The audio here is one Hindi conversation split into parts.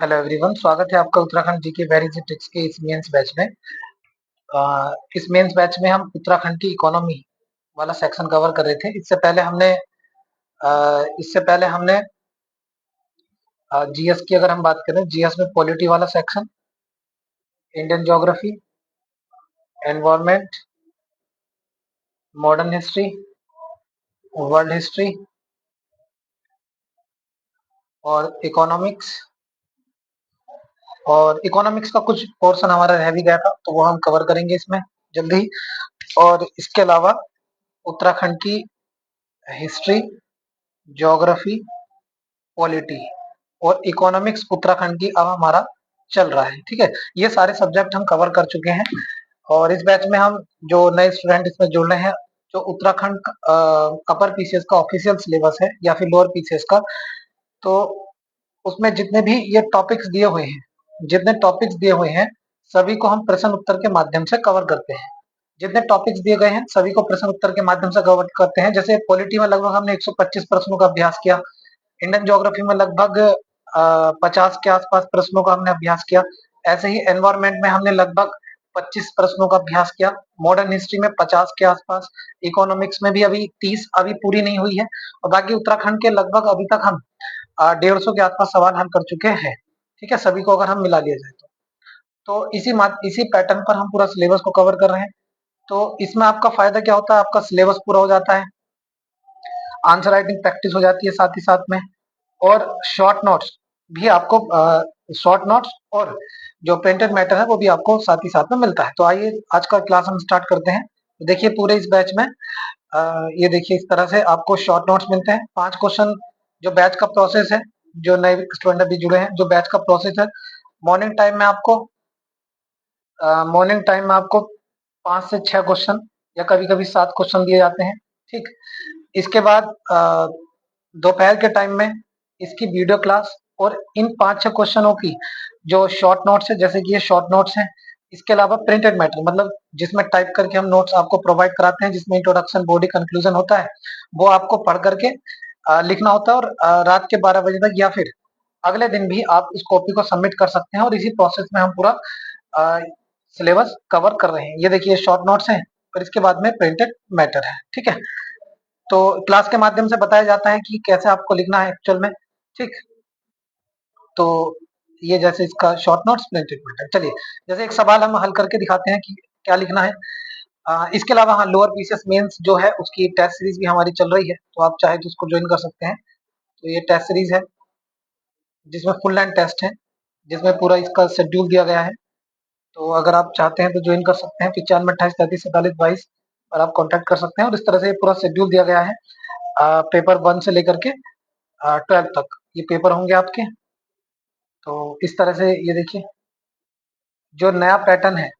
हेलो एवरीवन, स्वागत है आपका Uttarakhand GK very easy tricks के इस मेंस बैच में। इस मेंस बैच में हम उत्तराखंड की इकोनॉमी वाला सेक्शन कवर कर रहे थे। इससे पहले हमने जीएस की अगर हम बात करें, जीएस में पॉलिटी वाला section, Indian geography, environment, modern history, world history और इकोनॉमिक्स। और इकोनॉमिक्स का कुछ पोर्शन हमारा रह भी गया था, तो वो हम कवर करेंगे इसमें जल्दी। और इसके अलावा उत्तराखंड की हिस्ट्री, ज्योग्राफी, पॉलिटी और इकोनॉमिक्स उत्तराखंड की अब हमारा चल रहा है। ठीक है, ये सारे सब्जेक्ट हम कवर कर चुके हैं। और इस बैच में हम जो नए स्टूडेंट इसमें जुड़ रहे हैं, जो उत्तराखंड अपर पीसीएस का ऑफिशियल सिलेबस है या फिर लोअर पीसीएस का, तो उसमें जितने टॉपिक्स दिए हुए हैं सभी को हम प्रश्न उत्तर के माध्यम से कवर करते हैं। जितने टॉपिक्स दिए गए हैं सभी को प्रश्न उत्तर के माध्यम से कवर करते हैं। जैसे पॉलिटी में लगभग हमने 125 प्रश्नों का अभ्यास किया, इंडियन ज्योग्राफी में लगभग 50 के आसपास प्रश्नों का हमने अभ्यास किया। ऐसे ही एनवायरमेंट में हमने लगभग 25 प्रश्नों का अभ्यास किया, मॉडर्न हिस्ट्री में 50 के आसपास, इकोनॉमिक्स में भी अभी 30 अभी पूरी नहीं हुई है। और बाकी उत्तराखंड के लगभग अभी तक हम 150 के आसपास सवाल हल कर चुके हैं। ठीक है, सभी को अगर हम मिला लिया जाए तो इसी पैटर्न पर हम पूरा सिलेबस को कवर कर रहे हैं। तो इसमें आपका फायदा क्या होता है, आपका सिलेबस पूरा हो जाता है, आंसर राइटिंग प्रैक्टिस हो जाती है साथ ही साथ में, और शॉर्ट नोट्स भी आपको शॉर्ट नोट्स और जो प्रिंटेड मैटर है वो भी आपको साथ ही साथ में मिलता है। तो आइए आज का क्लास हम स्टार्ट करते हैं। देखिए पूरे इस बैच में ये देखिए इस तरह से आपको शॉर्ट नोट्स मिलते हैं। 5 क्वेश्चन जो बैच का प्रोसेस है, जो नए स्टूडेंट अभी जुड़े हैं, जो बैच का प्रोसेस है, मॉर्निंग टाइम में आपको मॉर्निंग टाइम में आपको 5 से 6 क्वेश्चन या कभी-कभी 7 क्वेश्चन दिए जाते हैं। ठीक, इसके बाद दोपहर के टाइम में इसकी वीडियो क्लास और इन 5-6 क्वेश्चनों की जो शॉर्ट नोट्स है, जैसे कि ये शॉर्ट नोट्स हैं, इसके अलावा प्रिंटेड मैटर मतलब जिसमें टाइप करके हम नोट्स आपको प्रोवाइड कराते हैं, जिसमें इंट्रोडक्शन, बॉडी, कंक्लूजन होता है, वो आपको पढ़ करके लिखना होता है। और रात के 12 बजे तक या फिर अगले दिन भी आप इस कॉपी को सबमिट कर सकते हैं। और इसी प्रोसेस में हम पूरा सिलेबस कवर कर रहे हैं। ये देखिए शॉर्ट नोट्स हैं और इसके बाद में प्रिंटेड मैटर है। ठीक है, तो क्लास के माध्यम से बताया जाता है कि कैसे आपको लिखना है एक्चुअल में। ठीक, तो ये जैसे इसका शॉर्ट नोट्स, प्रिंटेड मैटर। चलिए जैसे एक सवाल हम हल करके दिखाते हैं कि क्या लिखना है। इसके अलावा हाँ, लोअर पीसीएस मेंस जो है उसकी टेस्ट सीरीज भी हमारी चल रही है, तो आप चाहे तो उसको ज्वाइन कर सकते हैं। तो ये टेस्ट सीरीज है जिसमें फुल लेंथ टेस्ट है, जिसमें पूरा इसका शेड्यूल दिया गया है। तो अगर आप चाहते हैं तो ज्वाइन कर सकते हैं, 95 28 33 47 22 पर आप कांटेक्ट कर सकते हैं। और इस तरह से ये पूरा शेड्यूल दिया गया है, पेपर 1 से लेकर के 12 तक ये पेपर होंगे आपके। तो इस तरह से ये देखिए जो नया पैटर्न है,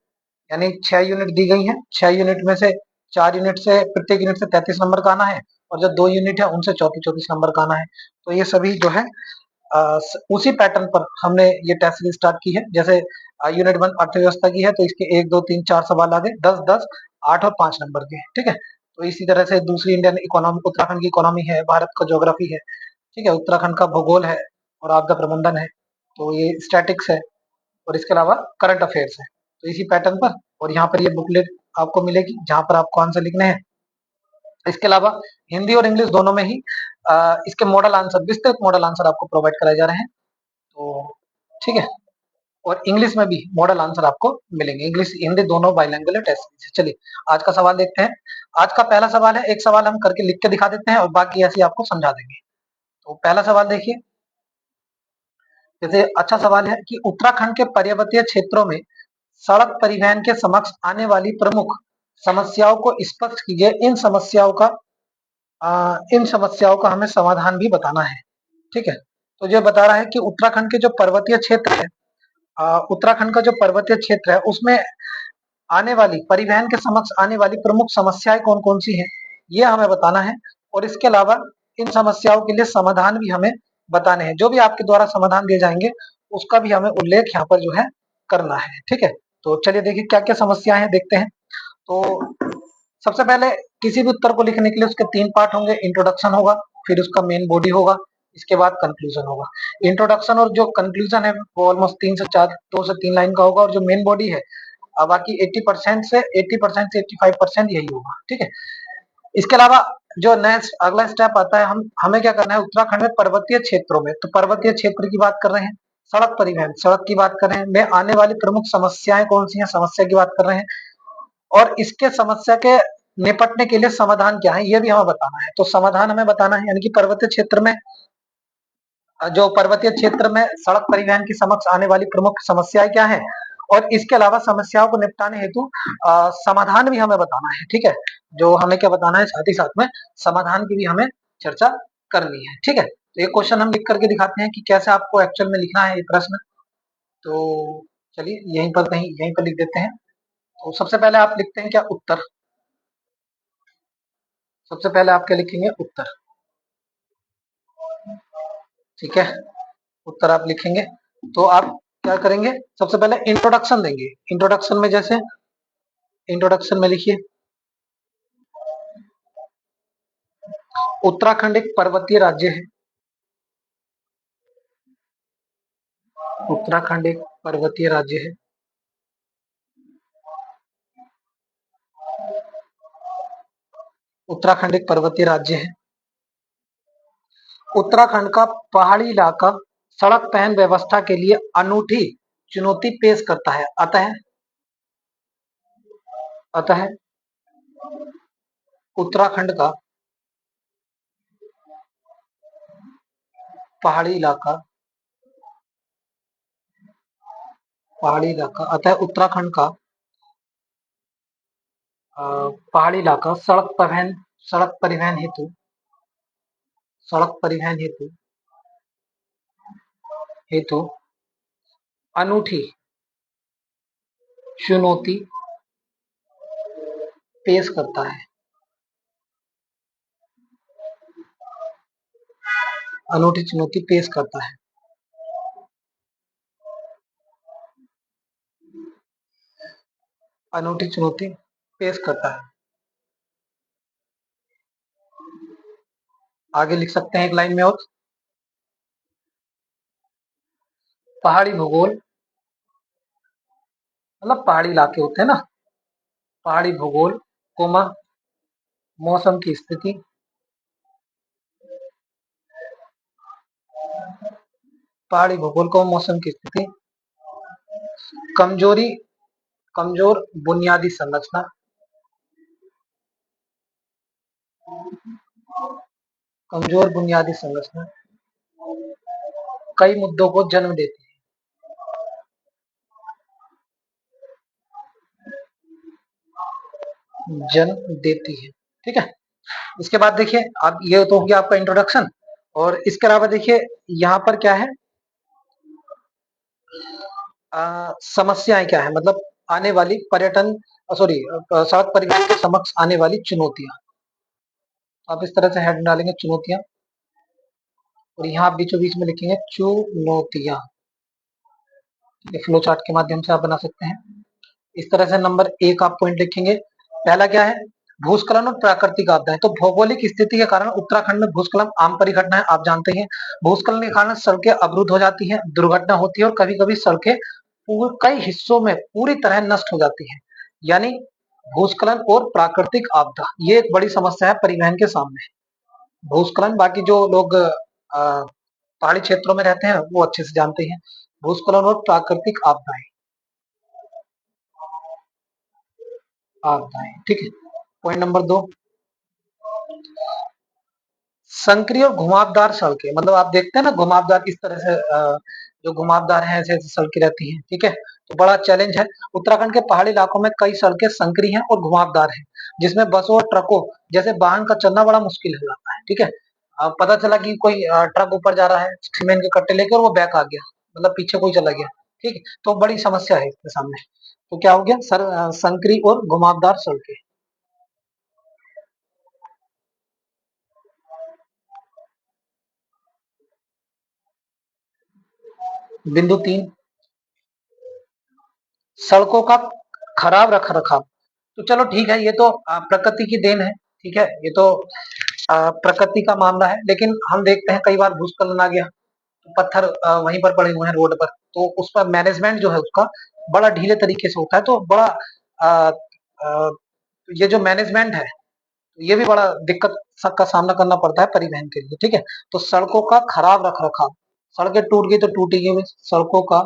यानी 6 यूनिट दी गई हैं, 6 यूनिट में से 4 यूनिट से प्रत्येक यूनिट से 33 नंबर का आना है, और जो 2 यूनिट है उनसे 34-34 नंबर का आना है। तो ये सभी जो है उसी पैटर्न पर हमने ये टेस्ट सीरीज स्टार्ट की है। जैसे यूनिट 1 अर्थव्यवस्था की है, तो इसके 1 2 3 4 सवाल आ गए, 10 10 8 और 5 नंबर के। ठीक है, तो इसी तरह से दूसरी इंडियन इकोनॉमी, उत्तराखंड की इकोनॉमी है, भारत का ज्योग्राफी है, ठीक है, उत्तराखंड का भूगोल है और आपदा प्रबंधन है, तो ये स्टैटिक्स है, और इसके अलावा करंट अफेयर्स है। तो इसी पैटर्न पर, और यहाँ पर ये बुकलेट आपको मिलेगी जहाँ पर आपको आंसर लिखने हैं। इसके अलावा हिंदी और इंग्लिश दोनों में ही इसके मॉडल आंसर, विस्तृत मॉडल आंसर आपको प्रोवाइड कराए जा रहे हैं। तो ठीक है, और इंग्लिश में भी मॉडल आंसर आपको मिलेंगे, इंग्लिश हिंदी दोनों बाइलिंगुअल है टेस्ट सीरीज। चलिए आज का सवाल देखते हैं। आज का पहला सवाल है, एक सवाल हम करके लिख के दिखा देते हैं और बाकी ऐसे ही आपको समझा देंगे। तो पहला सवाल देखिए, जैसे अच्छा सवाल है कि उत्तराखंड के पर्वतीय क्षेत्रों में सड़क परिवहन के समक्ष आने वाली प्रमुख समस्याओं को स्पष्ट कीजिए। इन समस्याओं का हमें समाधान भी बताना है। ठीक है, तो जो बता रहा है कि उत्तराखंड के जो पर्वतीय क्षेत्र है, उत्तराखंड का जो पर्वतीय क्षेत्र है उसमें आने वाली, परिवहन के समक्ष आने वाली प्रमुख समस्याएं कौन कौन सी हैं, ये हमें बताना है। और इसके अलावा इन समस्याओं के लिए समाधान भी हमें बताने हैं। जो भी आपके द्वारा समाधान दिए जाएंगे उसका भी हमें उल्लेख यहाँ पर जो है करना है। ठीक है, तो चलिए देखिए क्या क्या समस्याएं हैं, देखते हैं। तो सबसे पहले किसी भी उत्तर को लिखने के लिए उसके 3 पार्ट होंगे, इंट्रोडक्शन होगा, फिर उसका मेन बॉडी होगा, इसके बाद कंक्लूजन होगा। इंट्रोडक्शन और जो कंक्लूजन है वो ऑलमोस्ट 3 से 4, 2 से 3 लाइन का होगा, और जो मेन बॉडी है बाकी 80% से 85% यही होगा, ठीक है। इसके अलावा जो नेक्स्ट अगला स्टेप आता है, हमें क्या करना है, उत्तराखंड में पर्वतीय क्षेत्रों में, तो पर्वतीय क्षेत्र की बात कर रहे हैं, सड़क परिवहन, सड़क की बात कर रहे हैं, में आने वाली प्रमुख समस्याएं कौन सी हैं, समस्या की बात कर रहे हैं, और इसके समस्या के निपटने के लिए समाधान क्या है ये भी हमें बताना है। तो समाधान हमें बताना है, यानी कि पर्वतीय क्षेत्र में, जो पर्वतीय क्षेत्र में सड़क परिवहन की समक्ष आने वाली प्रमुख समस्याएं क्या है, और इसके अलावा समस्याओं को निपटाने हेतु समाधान भी हमें बताना है, ठीक है। जो हमें क्या बताना है, साथ ही साथ में समाधान की भी हमें चर्चा करनी है, ठीक है। तो ये क्वेश्चन हम लिख करके दिखाते हैं कि कैसे आपको एक्चुअल में लिखना है ये प्रश्न। तो चलिए यहीं पर लिख देते हैं। तो सबसे पहले आप लिखते हैं क्या, उत्तर। सबसे पहले आप क्या लिखेंगे, उत्तर, ठीक है। उत्तर आप लिखेंगे तो आप क्या करेंगे, सबसे पहले इंट्रोडक्शन देंगे। इंट्रोडक्शन में जैसे, इंट्रोडक्शन में लिखिए, उत्तराखंड एक पर्वतीय राज्य है। उत्तराखंड एक पर्वतीय राज्य है। उत्तराखंड एक पर्वतीय राज्य है। उत्तराखंड का पहाड़ी इलाका सड़क परिवहन व्यवस्था के लिए अनूठी चुनौती पेश करता है। अतः उत्तराखंड का पहाड़ी इलाका अतः उत्तराखंड का पहाड़ी इलाका सड़क परिवहन हेतु सड़क परिवहन हेतु हेतु अनूठी चुनौती पेश करता है। अनूठी चुनौती पेश करता है। अनूठी चुनौती पेश करता है। आगे लिख सकते हैं एक लाइन में और, पहाड़ी भूगोल, मतलब पहाड़ी इलाके होते हैं ना, पहाड़ी भूगोल कोमा मौसम की स्थिति, पहाड़ी भूगोल को मौसम की स्थिति, कमजोरी कमजोर बुनियादी संरचना, कमजोर बुनियादी संरचना कई मुद्दों को जन्म देती है, ठीक है। इसके बाद देखिए, अब ये तो हो गया आपका इंट्रोडक्शन, और इसके अलावा देखिए यहाँ पर क्या है, समस्याएं क्या है, मतलब आने वाली पर्यटन, सॉरी, सड़क परिवहन के समक्ष आने वाली चुनौतियां। आप इस तरह से हेड डालेंगे, चुनौतियां, और यहाँ बीचों बीच में लिखेंगे चुनौतियां। फ्लो चार्ट के माध्यम से आप बना सकते हैं। इस तरह से नंबर 1 आप पॉइंट लिखेंगे। पहला क्या है, भूस्खलन और प्राकृतिक आपदाएं। तो भौगोलिक स्थिति के कारण उत्तराखंड में भूस्खलन आम परिघटना है, आप जानते हैं। भूस्खलन के कारण सड़कें अवरुद्ध हो जाती हैं, दुर्घटना होती है, और कभी कभी सड़कें कई हिस्सों में पूरी तरह नष्ट हो जाती है। यानी भूस्खलन और प्राकृतिक आपदा ये एक बड़ी समस्या है परिवहन के सामने। भूस्खलन, बाकी जो लोग पहाड़ी क्षेत्रों में रहते हैं वो अच्छे से जानते हैं, भूस्खलन और प्राकृतिक आपदाएं, ठीक है। पॉइंट नंबर 2, संकरी और घुमावदार सड़कें, मतलब आप देखते हैं ना घुमावदार इस तरह से, जो घुमावदार है ऐसे ऐसे सड़कें रहती हैं, ठीक है। तो बड़ा चैलेंज है। उत्तराखंड के पहाड़ी इलाकों में कई सड़कें संकरी हैं और घुमावदार हैं, जिसमें बसों और ट्रकों जैसे वाहन का चलना बड़ा मुश्किल हो जाता है, ठीक है। पता चला कि कोई ट्रक ऊपर जा रहा है सीमेंट के कट्टे लेकर, और वो बैक आ गया, मतलब पीछे कोई चला गया, ठीक है। तो बड़ी समस्या है इसके सामने। तो क्या हो गया सर, संकरी और घुमावदार सड़कें। बिंदु 3, सड़कों का खराब रख रखाव। तो चलो ठीक है, ये तो प्रकृति की देन है, ठीक है। ये तो प्रकृति का मामला है, लेकिन हम देखते हैं कई बार भूस्खलन आ गया, तो पत्थर वहीं पर पड़े हुए हैं रोड पर, तो उस पर मैनेजमेंट जो है उसका बड़ा ढीले तरीके से होता है, तो बड़ा अ, अ, ये जो मैनेजमेंट है ये भी बड़ा दिक्कत का सामना करना पड़ता है परिवहन के लिए। ठीक है, तो सड़कों का खराब रख रखाव, सड़कें टूट गई तो टूटी गई, सड़कों का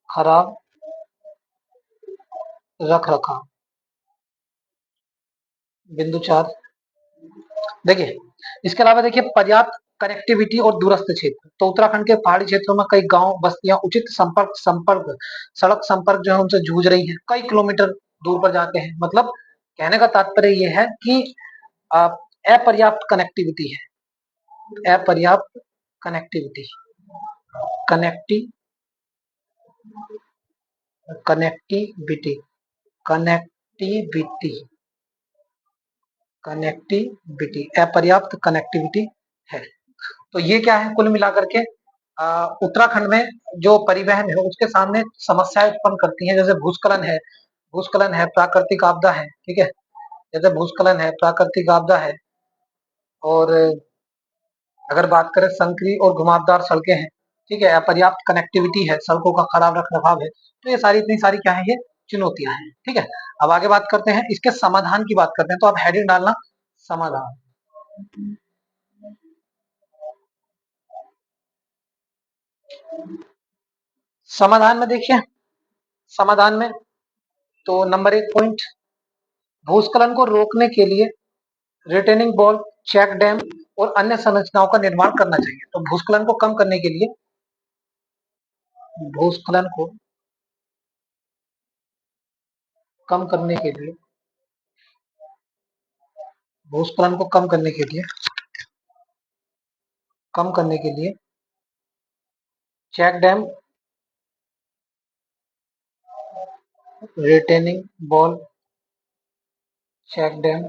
खराब रख रखाव। बिंदु 4, देखिए इसके अलावा देखिए पर्याप्त कनेक्टिविटी और दूरस्थ क्षेत्र, तो उत्तराखंड के पहाड़ी क्षेत्रों में कई गांव बस्तियां उचित संपर्क सड़क संपर्क जो है उनसे जूझ रही हैं, कई किलोमीटर दूर पर जाते हैं। मतलब कहने का तात्पर्य ये है कि अपर्याप्त कनेक्टिविटी है, अपर्याप्त connectivity, connectivity, connectivity, connectivity, connectivity, अपर्याप्त कनेक्टिविटी है। तो ये क्या है, कुल मिलाकर के उत्तराखंड में जो परिवहन है उसके सामने समस्याएं उत्पन्न करती हैं, जैसे भूस्खलन है, प्राकृतिक आपदा है। ठीक है, जैसे भूस्खलन है, प्राकृतिक आपदा है, और अगर बात करें संकरी और घुमावदार सड़कें हैं। ठीक है, अपर्याप्त कनेक्टिविटी है, सड़कों का खराब रख रखाव है, तो ये सारी इतनी सारी क्या है, ये चुनौतियां हैं। ठीक है, अब आगे बात करते हैं, इसके समाधान की बात करते हैं, तो आप हेडिंग डालना समाधान। समाधान में देखिए, समाधान में तो नंबर 1 पॉइंट, भूस्खलन को रोकने के लिए रिटेनिंग वॉल, चेक डैम और अन्य संरचनाओं का निर्माण करना चाहिए। तो भूस्खलन को कम करने के लिए, भूस्खलन को कम करने के लिए, भूस्खलन को कम करने के लिए, कम करने के लिए check dam, retaining wall, check dam,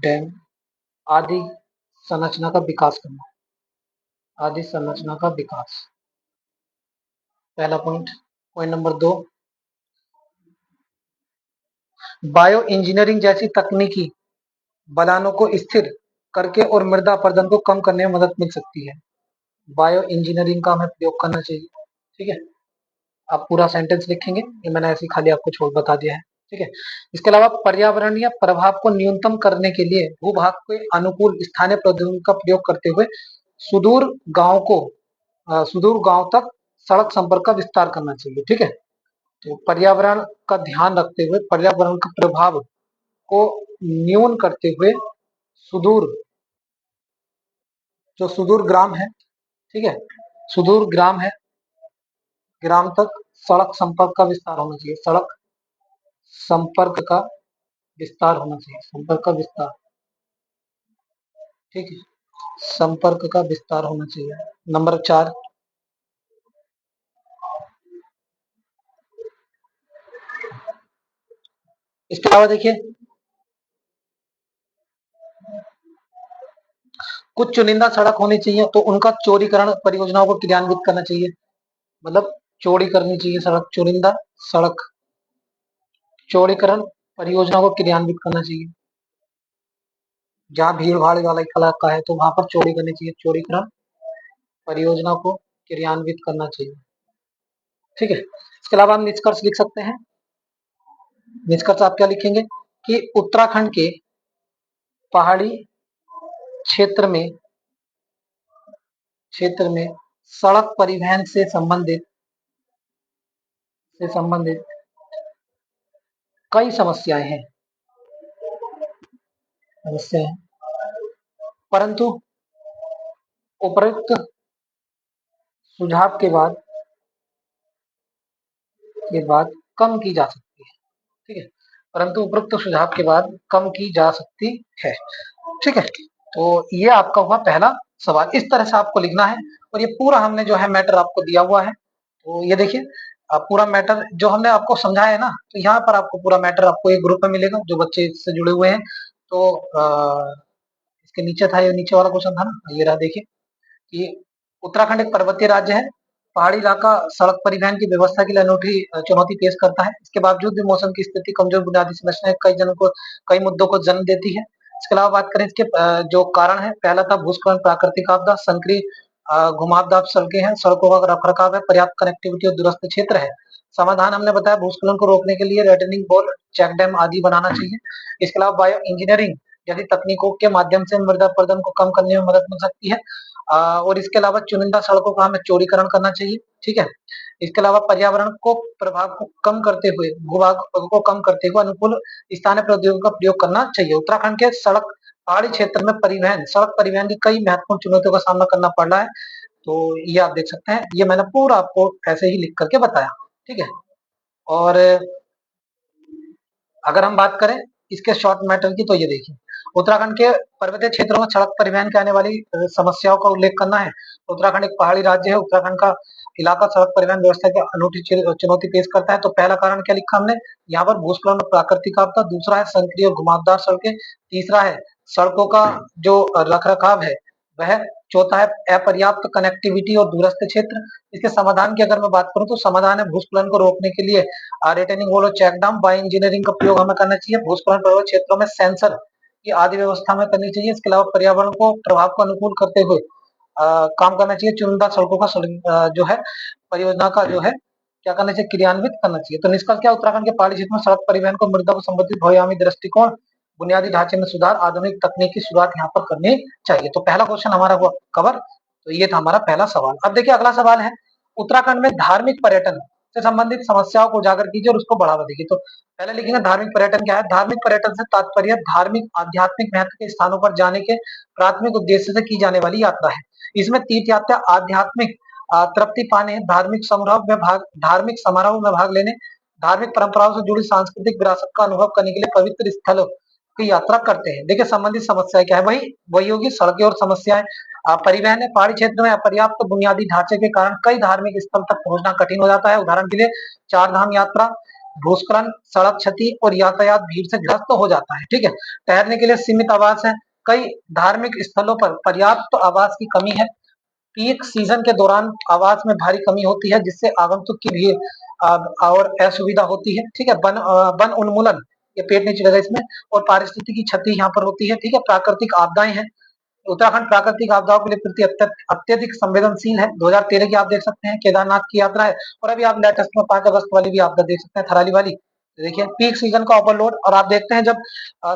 dam आदि संरचना का विकास करना, आदि संरचना का विकास, पहला point. Point number 2, bio engineering जैसी तकनीकी बलानों को स्थिर करके और मृदा अपरदन को कम करने में मदद मिल सकती है। बायो इंजीनियरिंग का हमें प्रयोग करना चाहिए। ठीक है, आप पूरा सेंटेंस लिखेंगे, ये मैंने ऐसे खाली आपको छोड़ बता दिया है। ठीक है, इसके अलावा पर्यावरणीय प्रभाव को न्यूनतम करने के लिए भूभाग के अनुकूल स्थानीय प्रौद्योगिकी का प्रयोग करते हुए सुदूर गांव को सुदूर गांव तक सड़क संपर्क का विस्तार करना चाहिए। ठीक है, तो पर्यावरण का ध्यान रखते हुए, पर्यावरण के प्रभाव को न्यून करते हुए सुदूर, जो सुदूर ग्राम है, ठीक है, सुदूर ग्राम है, ग्राम तक सड़क संपर्क का विस्तार होना चाहिए, सड़क संपर्क का विस्तार होना चाहिए, संपर्क का विस्तार। ठीक है, संपर्क का विस्तार होना चाहिए। नंबर 4, इसके अलावा देखिए कुछ चुनिंदा सड़क होनी चाहिए, तो उनका चौड़ीकरण परियोजनाओं को क्रियान्वित करना चाहिए। मतलब चौड़ी करनी चाहिए सड़क, चुनिंदा सड़क चौड़ीकरण परियोजना को क्रियान्वित करना चाहिए। जहाँ भीड़ भाड़ वाला इलाका है तो वहां पर चौड़ी करनी चाहिए, चौड़ीकरण परियोजना को क्रियान्वित करना चाहिए। ठीक है, इसके अलावा हम निष्कर्ष लिख सकते हैं। निष्कर्ष आप क्या लिखेंगे कि उत्तराखंड के पहाड़ी क्षेत्र में सड़क परिवहन से संबंधित कई समस्याएं हैं, परंतु उपरोक्त सुझाव के बाद कम की जा सकती है। ठीक है, परंतु उपरोक्त सुझाव के बाद कम की जा सकती है। ठीक है, तो ये आपका हुआ पहला सवाल। इस तरह से आपको लिखना है, और ये पूरा हमने जो है मैटर आपको दिया हुआ है। तो ये देखिए पूरा मैटर जो हमने आपको समझाया है ना, तो यहाँ पर आपको पूरा मैटर आपको एक ग्रुप में मिलेगा जो बच्चे इससे जुड़े हुए हैं। तो इसके नीचे था, ये नीचे वाला क्वेश्चन था ना, ये रहा देखिए कि उत्तराखंड एक पर्वतीय राज्य है पहाड़ी इलाका सड़क परिवहन की व्यवस्था के लिए अनूठी चुनौती पेश करता है। इसके बावजूद भी मौसम की स्थिति कमजोर बुनियादी संरचनाएं कई मुद्दों को जन्म देती है। इसके अलावा बात करें इसके जो कारण है, पहला था भूस्खलन, प्राकृतिक आपदा, संकरी घुमावदार सड़कें हैं, सड़कों का रखरखाव है, पर्याप्त कनेक्टिविटी और दूरस्थ क्षेत्र है। समाधान हमने बताया, भूस्खलन को रोकने के लिए रेटेनिंग वॉल, चेक डैम आदि बनाना चाहिए। इसके अलावा बायो इंजीनियरिंग जैसी तकनीकों के माध्यम से मृदा अपरदन को कम करने में मदद मिल सकती है। और इसके अलावा चुनिंदा सड़कों का हमें चौड़ीकरण करना चाहिए, ठीक है। इसके अलावा पर्यावरण को प्रभाव को कम करते हुए, भूभाग को कम करते हुए अनुकूल स्थानीय प्रौद्योगिकी का प्रयोग करना चाहिए। उत्तराखंड के सड़क पहाड़ी क्षेत्र में सड़क परिवहन की कई महत्वपूर्ण चुनौतियों का सामना करना पड़ रहा है। तो ये आप देख सकते हैं, ये मैंने पूरा आपको ऐसे ही लिख करके बताया, ठीक है। और अगर हम बात करें इसके शॉर्ट मैटर की, तो ये देखिए, उत्तराखंड के पर्वतीय क्षेत्रों में सड़क परिवहन के आने वाली समस्याओं का उल्लेख करना है। उत्तराखंड एक पहाड़ी राज्य है। उत्तराखंड का इलाका सड़क परिवहन व्यवस्था की अनूठी चुनौती पेश करता है। तो पहला कारण क्या लिखा हमने यहाँ पर, भूस्खलन और प्राकृतिक आपदा। दूसरा है संकरीय और घुमावदार सड़कें। तीसरा है सड़कों का जो रख रखाव है वह। चौथा है अपर्याप्त कनेक्टिविटी और दूरस्थ क्षेत्र। इसके समाधान की अगर मैं बात करूं, तो समाधान है भूस्खलन को रोकने के लिए रिटेनिंग वॉल और चेक डैम, बायो इंजीनियरिंग का प्रयोग हमें करना चाहिए। भूस्खलन प्रभावित क्षेत्रों में सेंसर की आदि व्यवस्था में करनी चाहिए। इसके अलावा पर्यावरण को प्रभाव को अनुकूल करते हुए काम करना चाहिए। चुनिंदा सड़कों का जो है परियोजना का जो है क्या करना चाहिए, क्रियान्वित करना चाहिए। तो निष्कर्ष क्या, उत्तराखंड के पहाड़ी क्षेत्र में सड़क परिवहन को मृदा को संबंधित बहुआयामी दृष्टिकोण, बुनियादी ढांचे में सुधार, आधुनिक तकनीक की शुरुआत यहाँ पर करनी चाहिए। तो पहला क्वेश्चन हमारा हुआ कवर। तो ये था हमारा पहला सवाल। अब देखिए अगला सवाल है, उत्तराखंड में धार्मिक पर्यटन से संबंधित समस्याओं को उजागर कीजिए और उसको बढ़ावा दीजिए। तो पहले लिखेंगे धार्मिक पर्यटन क्या है। धार्मिक पर्यटन से तात्पर्य धार्मिक आध्यात्मिक महत्व के स्थानों पर जाने के प्राथमिक उद्देश्य से की जाने वाली यात्रा है। इसमें तीर्थ यात्रा आध्यात्मिक तृप्ति पाने, धार्मिक समारोह में भाग लेने, धार्मिक परंपराओं से जुड़ी सांस्कृतिक विरासत का अनुभव करने के लिए पवित्र स्थलों की यात्रा करते हैं। देखिए संबंधित समस्या क्या है, वही होगी सड़कें और समस्याएं। परिवहन है, पहाड़ी क्षेत्र में अपर्याप्त बुनियादी ढांचे के कारण कई धार्मिक स्थल तक पहुंचना कठिन हो जाता है। उदाहरण के लिए चार धाम यात्रा, भूस्खलन, सड़क क्षति और यातायात भीड़ से ग्रस्त हो जाता है, ठीक है। ठहरने के लिए सीमित आवास है, कई धार्मिक स्थलों पर पर्याप्त आवास की कमी है। पीक सीजन के दौरान आवास में भारी कमी होती है, जिससे आगंतुक की भीड़ और असुविधा होती है, ठीक है। वन उन्मूलन, ये पेट नीचे लगा इसमें, और पारिस्थितिकी क्षति यहाँ पर होती है, ठीक है। प्राकृतिक आपदाएं हैं, उत्तराखंड प्राकृतिक आपदाओं के लिए प्रति अत्यधिक संवेदनशील है। 2013 की आप देख सकते हैं केदारनाथ की यात्रा है, और अभी आप लेटेस्ट में 5 अगस्त वाली भी आपदा देख सकते हैं, थराली वाली। देखिए पीक सीजन का ओवरलोड, और आप देखते हैं जब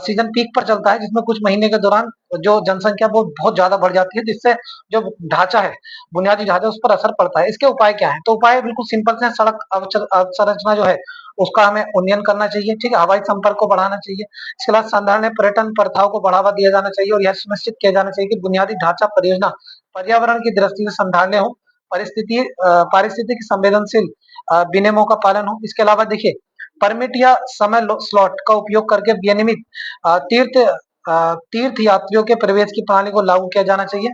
सीजन पीक पर चलता है, जिसमें कुछ महीने के दौरान जो जनसंख्या वो बहुत ज्यादा बढ़ जाती है, जिससे जो ढांचा है, बुनियादी ढांचा, उस पर असर पड़ता है। इसके उपाय क्या है, तो उपाय बिल्कुल सिंपल से, सड़क अवसंरचना जो है उसका हमें उन्नयन करना चाहिए, ठीक है। हवाई संपर्क को बढ़ाना चाहिए। इसके बाद संधारण पर्यटन प्रथाओं को बढ़ावा दिया जाना चाहिए, और यह सुनिश्चित किया जाना चाहिए कि बुनियादी ढांचा परियोजना पर्यावरण की दृष्टि से संधारणीय हो, पारिस्थितिक संवेदनशील विनियमों का पालन हो। इसके अलावा देखिए परमिट या समय स्लॉट का उपयोग करके विनियमित तीर्थ यात्रियों के प्रवेश की प्रणाली को लागू किया जाना चाहिए।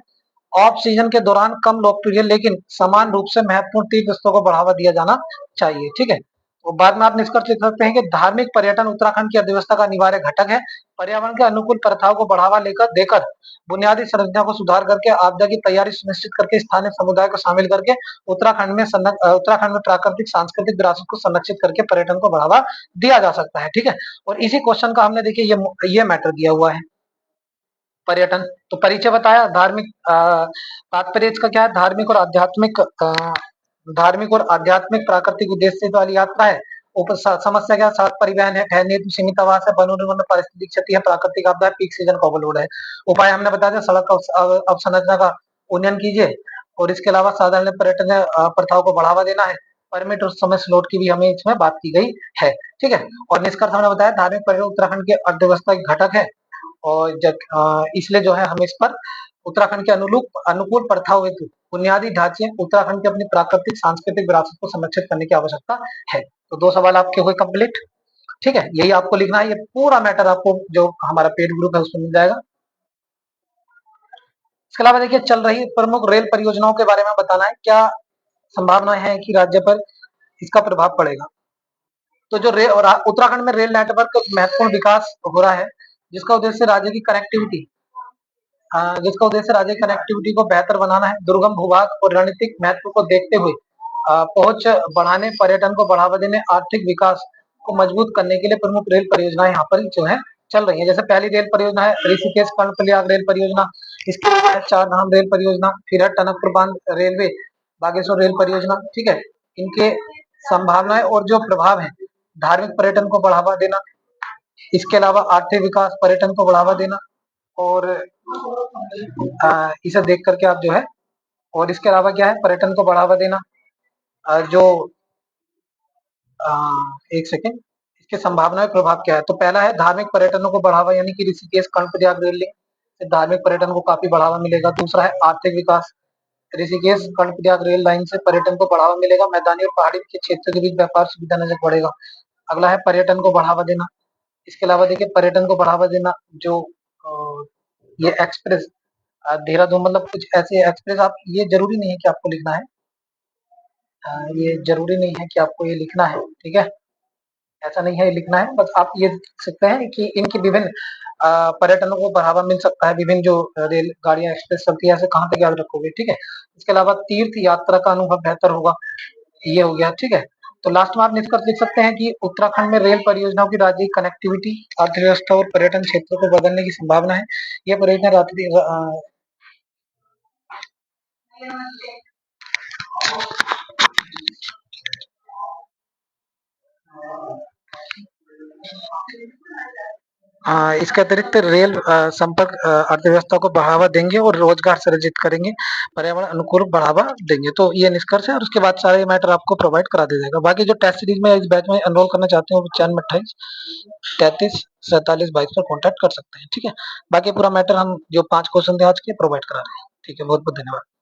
ऑफ सीजन के दौरान कम लोकप्रिय लेकिन समान रूप से महत्वपूर्ण तीर्थ स्थलों को बढ़ावा दिया जाना चाहिए, ठीक है। तो बाद में आप निष्कर्ष लिख सकते हैं कि धार्मिक पर्यटन उत्तराखंड की अर्थव्यवस्था का अनिवार्य घटक है। पर्यावरण के अनुकूल प्रथाओं को बढ़ावा देकर बुनियादी संरचना को सुधार करके, आपदा की तैयारी सुनिश्चित करके, स्थानीय समुदाय को शामिल करके उत्तराखंड में प्राकृतिक सांस्कृतिक विरासत को संरक्षित करके पर्यटन को बढ़ावा दिया जा सकता है, ठीक है। और इसी क्वेश्चन का हमने देखिए ये मैटर दिया हुआ है, पर्यटन। तो परिचय बताया, धार्मिक तात्पर्य इसका क्या है, धार्मिक और आध्यात्मिक प्राकृतिक उद्देश्य वाली यात्रा है। ऊपर समस्या क्या, सड़क परिवहन है, ठहरने हेतु सीमित आवास है, वन उन्मूलन, पारिस्थितिक क्षति है, प्राकृतिक आपदा है, पीक सीजन का ओवरलोड है। उपाय हमने बता दिया, सड़क अवसंरचना का उन्नयन कीजिए, और इसके अलावा साधारण पर्यटन प्रथाओं को बढ़ावा देना है। परमिट और समय स्लॉट की भी हमें इसमें बात की गई है, ठीक है। और निष्कर्ष हमने बताया, धार्मिक पर्यटन उत्तराखंड के अर्थव्यवस्था एक घटक है, और इसलिए जो है हमें इस पर उत्तराखंड के अनुकूल प्रथाओं हेतु बुनियादी ढांचे, उत्तराखंड की अपनी प्राकृतिक सांस्कृतिक विरासत को संरक्षित करने की आवश्यकता है। तो 2 सवाल आपके हुए कंप्लीट, ठीक है। यही आपको लिखना है, ये पूरा मैटर आपको जो हमारा पेड ग्रुप है उसमें मिल जाएगा। इसके अलावा देखिए चल रही प्रमुख रेल परियोजनाओं के बारे में बताना है, क्या संभावना है कि राज्य पर इसका प्रभाव पड़ेगा। तो जो उत्तराखंड में रेल नेटवर्क महत्वपूर्ण विकास हो रहा है, जिसका उद्देश्य राज्य की कनेक्टिविटी को बेहतर बनाना है। दुर्गम भूभाग और रणनीतिक महत्व को देखते हुए पहुंच बढ़ाने, पर्यटन को बढ़ावा देने, आर्थिक विकास को मजबूत करने के लिए प्रमुख रेल परियोजनाएं यहाँ पर जो है चल रही है। जैसे पहली रेल परियोजना है ऋषिकेश कर्णप्रयाग रेल परियोजना, इसके अलावा है चार धाम रेल परियोजना, फिर है टनकपुर बांध रेलवे बागेश्वर रेल परियोजना। ठीक है, इनके संभावनाएं और जो प्रभाव है, धार्मिक पर्यटन को बढ़ावा देना, इसके अलावा आर्थिक विकास, पर्यटन को बढ़ावा देना, और इसे देख करके आप जो है, और इसके अलावा क्या है, पर्यटन को बढ़ावा देना, जो एक सेकेंड, इसके संभावनाएं प्रभाव क्या है। तो पहला है धार्मिक पर्यटनों को बढ़ावा, यानी कि ऋषिकेश कर्णप्रयाग रेल लिंक से धार्मिक पर्यटन को काफी बढ़ावा मिलेगा। दूसरा है आर्थिक विकास, ऋषिकेश कर्णप्रयाग रेल लाइन से पर्यटन को बढ़ावा मिलेगा, मैदानी और पहाड़ी के क्षेत्र के बीच व्यापार सुविधाजनक बढ़ेगा। अगला है पर्यटन को बढ़ावा देना, इसके अलावा देखिए पर्यटन को बढ़ावा देना, जो ये एक्सप्रेस देहरादून, मतलब कुछ ऐसे एक्सप्रेस, आप ये जरूरी नहीं है कि आपको लिखना है, ये जरूरी नहीं है कि आपको ये लिखना है, ठीक है, ऐसा नहीं है ये लिखना है, बस आप ये लिख सकते हैं कि इनकी विभिन्न पर्यटनों को बढ़ावा मिल सकता है, विभिन्न जो रेल गाड़ियां एक्सप्रेस चलती है, ऐसे कहाँ तक याद रखोगे, ठीक है। इसके अलावा तीर्थ यात्रा का अनुभव बेहतर होगा, ये हो गया, ठीक है। तो लास्ट में आप निष्कर्ष लिख सकते हैं कि उत्तराखंड में रेल परियोजनाओं की राज्य कनेक्टिविटी, अर्थव्यवस्था और पर्यटन क्षेत्र को बदलने की संभावना है। ये परियोजना इसके अतिरिक्त रेल संपर्क अर्थव्यवस्था को बढ़ावा देंगे और रोजगार सृजित करेंगे, पर्यावरण अनुकूल बढ़ावा देंगे। तो ये निष्कर्ष है, और उसके बाद सारे मैटर आपको प्रोवाइड करा दिया जाएगा। बाकी जो टेस्ट सीरीज में इस बैच में एनरोल करना चाहते हो, 9528 33 47 22 पर कॉन्टैक्ट कर सकते हैं, ठीक है। बाकी पूरा मैटर हम जो 5 क्वेश्चन थे आज के प्रोवाइड करा रहे हैं, ठीक है। बहुत बहुत धन्यवाद।